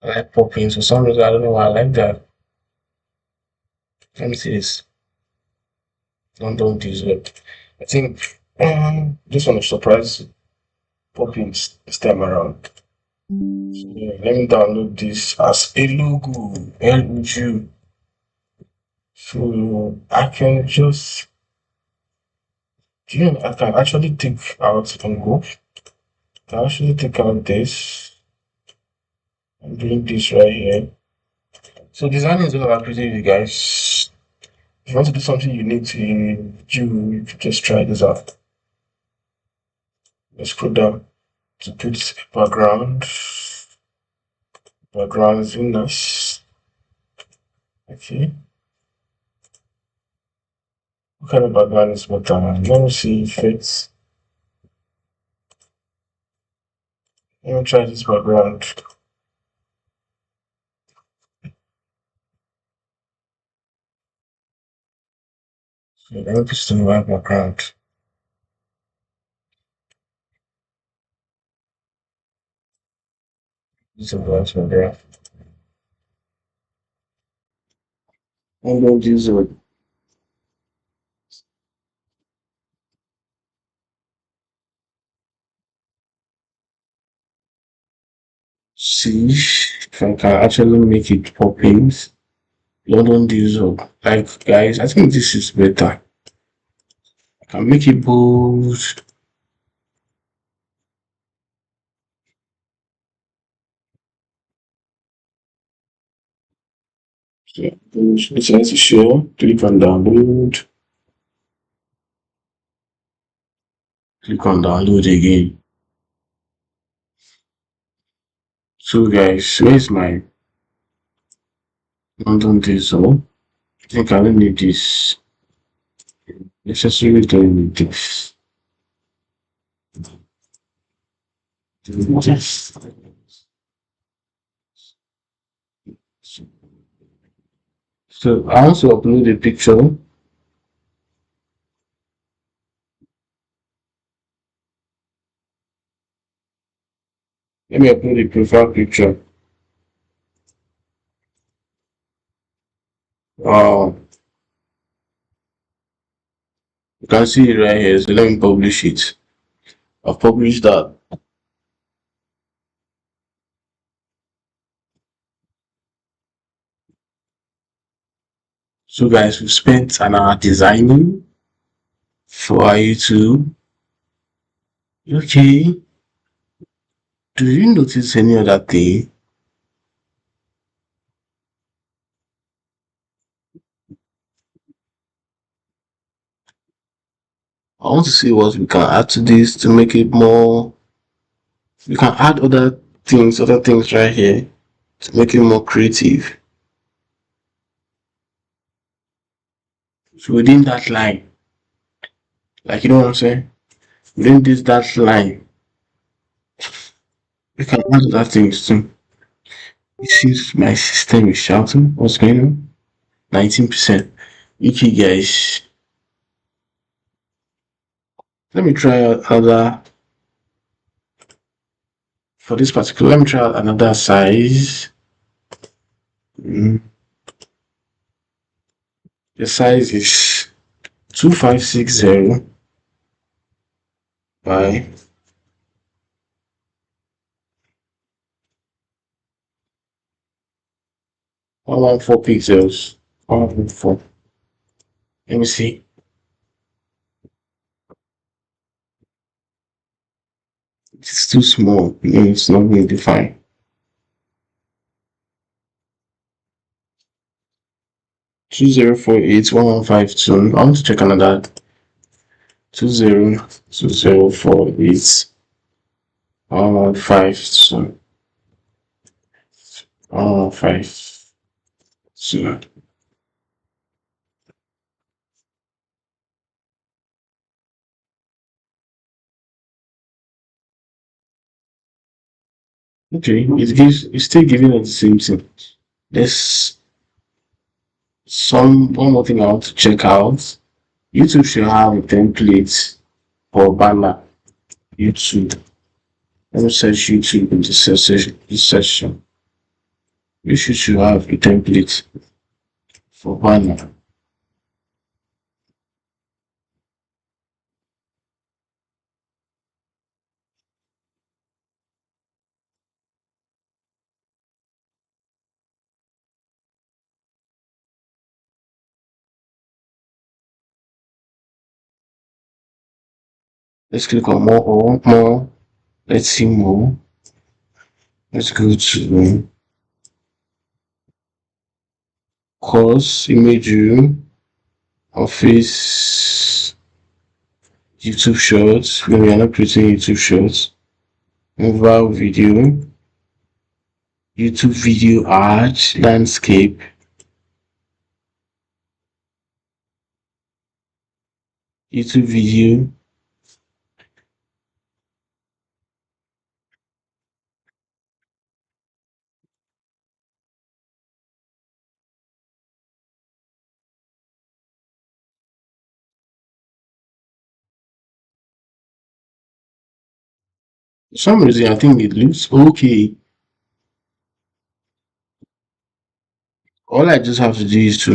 I like popping. For some reason, I don't know why I like that. Let me see this. London diesel. I think this one is surprise popping this time around. So yeah, let me download this as a logo. LU. So I can just, I can actually take out and go. I can actually take out this and bring this right here. So designing is all about creativity, guys. If you want to do something unique to you, you just try this out. Let's scroll down to put background. Background is really nice. Okay. What kind of background is better? Let me see effects. Let me try this background. So let me put the white background. This is a white background. I'm going to use it. See if I can actually make it pop in. London diesel. Like guys, I think this is better. I can make it bold. It's nice to share. Click on download. Click on download again. So guys, where's my London diesel? I think I don't need this. Necessarily don't need this. Yes. So I also upload a picture. Let me upload a profile picture. You can see it right here. So let me publish it. I've published that. So guys, we've spent an hour designing for our YouTube. Okay. Do you notice any other thing? I want to see what we can add to this to make it more. We can add other things right here to make it more creative. So within that line, like you know what I'm saying? Within this that line, we can add other things too. It seems my system is shouting. What's going on? 19%. Okay, guys. Let me try out another for this particular. Let me try out another size. The size is 2560 by 114 pixels. 114. Let me see. It's too small. It's not going to define. 20481152. I want to check another 202048 1152. 1152. Okay, it's still giving us the same thing. There's one more thing I want to check out. YouTube should have a template for banner. YouTube. Let me search YouTube in the section. You should have a template for banner. Let's click on more. Let's see more. Let's go to course, image view, office, YouTube shorts. When we are not creating YouTube shorts, mobile video, YouTube video art, landscape, YouTube video. For some reason, I think it looks okay. All I just have to do is to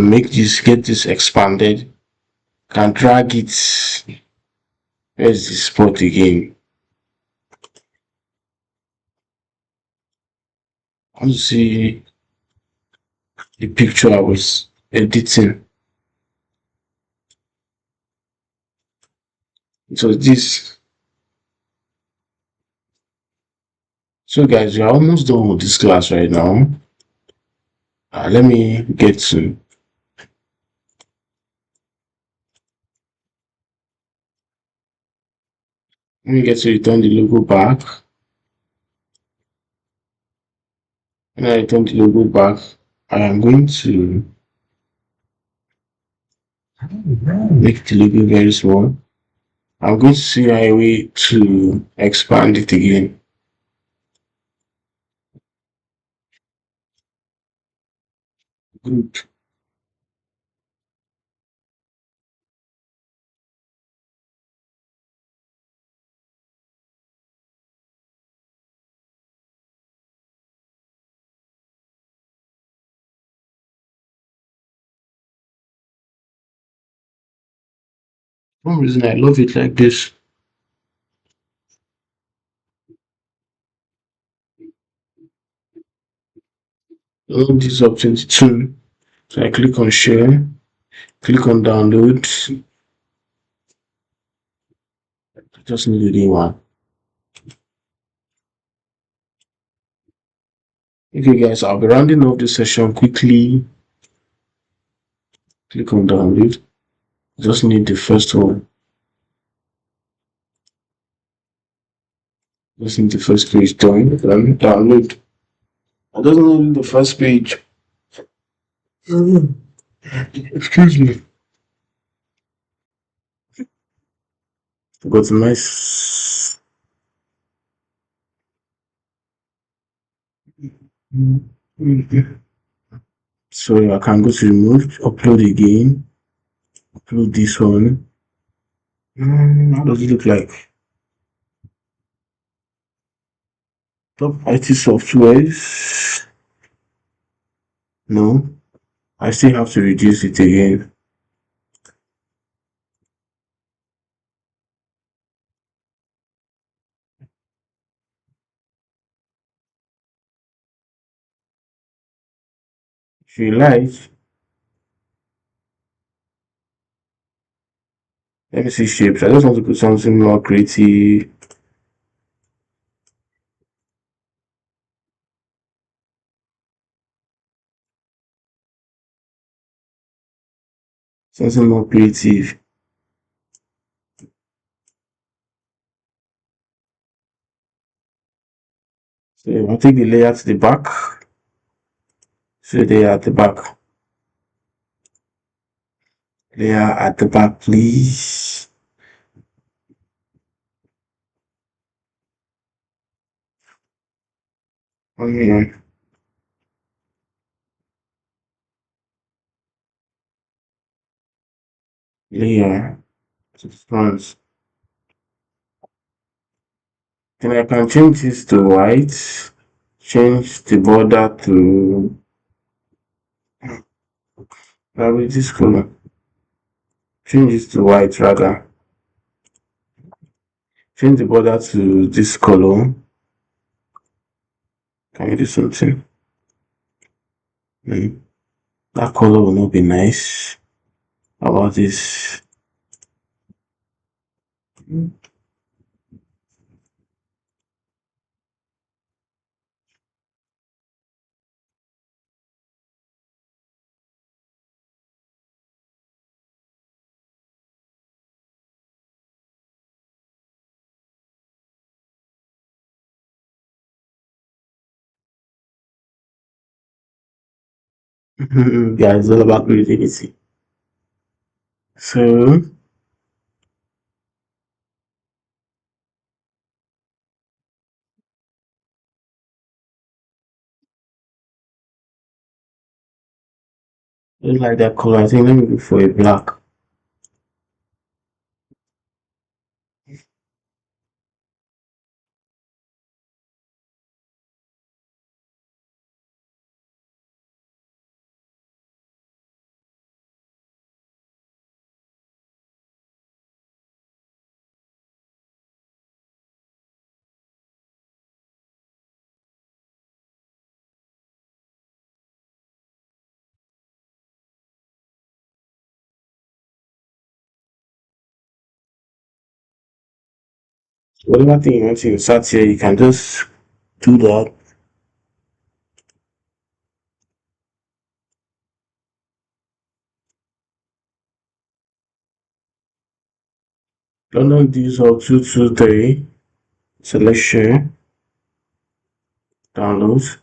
get this expanded. Can drag it. Where's the spot again? I want to see the picture I was editing. So this. So guys, we are almost done with this class right now. Let me get to return the logo back. When I return the logo back, I am going to make the logo very small. I'm going to see a way to expand it again. Good. For some reason I love it like this. I love this up 22. So I click on share, click on download. I just need a new one. Okay guys, I'll be rounding off this session quickly. Click on download. Just need the first one. Just need the first page done. Then download. I doesn't need the first page. Excuse me. Go to my so I can go to remove, upload again, upload this one. How does it look like? Top IT softwares. No, I still have to reduce it again. If you like, let me see shapes. I just want to put something more creative. Something more creative. So I'll take the layer to the back. So they are at the back. Layer at the back, please. Onion layer to the front. Then I can change this to white. Change the border to probably this color. Change this to white rather. Change the border to this color. Can we do something? That color will not be nice. How about this? Yeah, it's all about creativity. So I don't like that color. I think let me go for a black. Whatever thing you want to insert here, you can just do that. London Diesel 223. Select share. Download.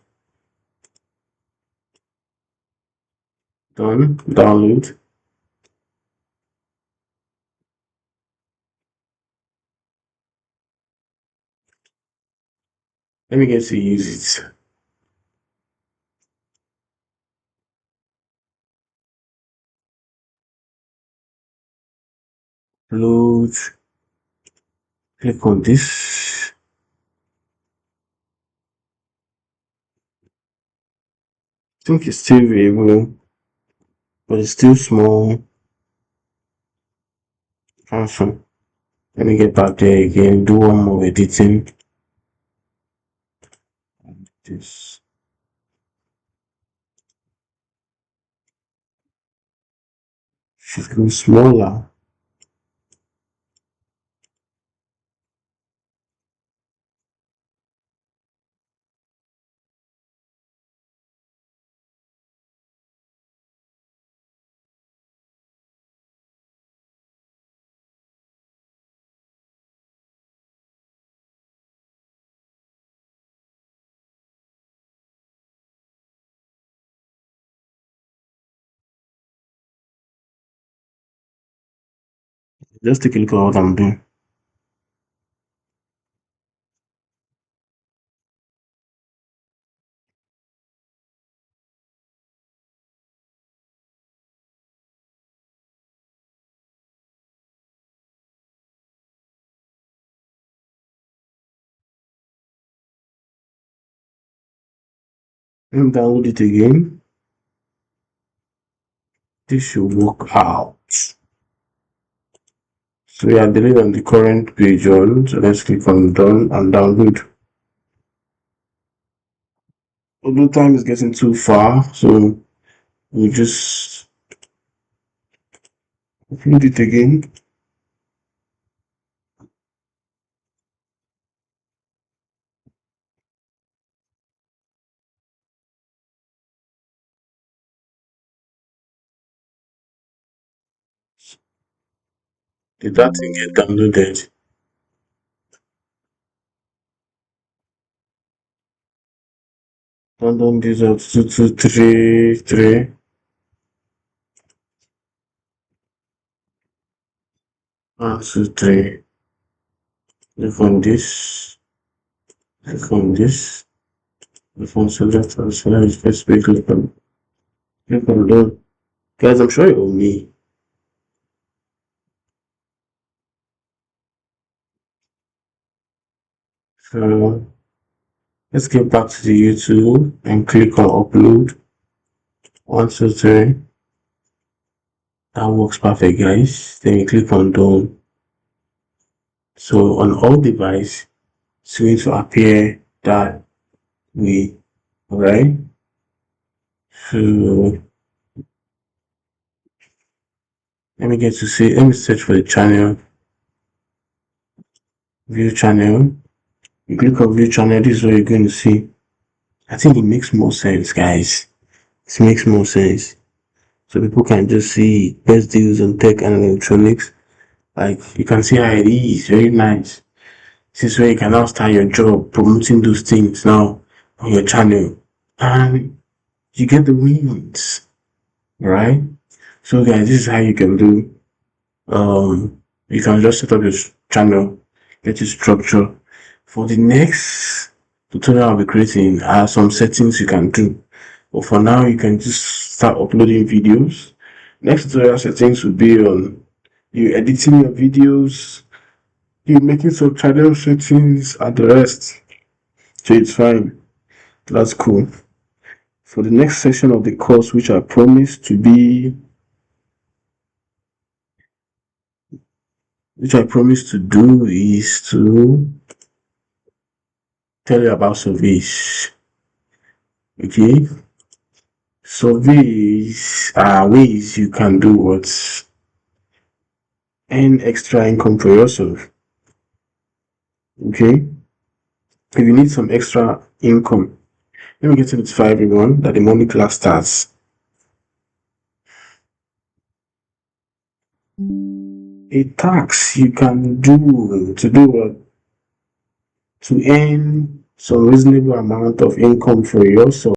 Done. Download. Let me get to use it. Load. Click on this. I think it's still variable, but it's still small. Cancel. Let me get back there again. Do one more editing. This should go smaller. Just take a look at what I'm doing. Let me download it again. This should work out. So we are dealing on the current page one. So let's click on done and download. Although time is getting too far, so we'll just upload it again. Did that thing get downloaded? Download this out 2233. 1, 2, 3. Click on this. Click on this. Click on select and select specific. Click on done. Guys, I'm sure you owe me. So let's get back to the YouTube and click on upload. 1, 2, 3. That works perfect, guys. Then you click on done. So on all device, it's going to appear that way. Alright. So let me search for the channel. View channel. You click on view channel, this is what you're going to see. I think it makes more sense, guys. It makes more sense. So people can just see best deals on tech and electronics. Like you can see how it is, very nice. This is where you can now start your job promoting those things now on your channel. And you get the wins. Right? So guys, this is how you can do. You can just set up your channel, get it structure. For the next tutorial I'll be creating, are some settings you can do. But for now, you can just start uploading videos. Next tutorial settings will be on you editing your videos, you making some channel settings, and the rest. So it's fine. That's cool. For the next session of the course, which I promise to be, which I promise to do, is to tell you about surveys. Okay, surveys are ways you can do what earn extra income for yourself. Okay, if you need some extra income, let me get to notify everyone that the morning class starts. A tax you can do what, to earn some reasonable amount of income for yourself.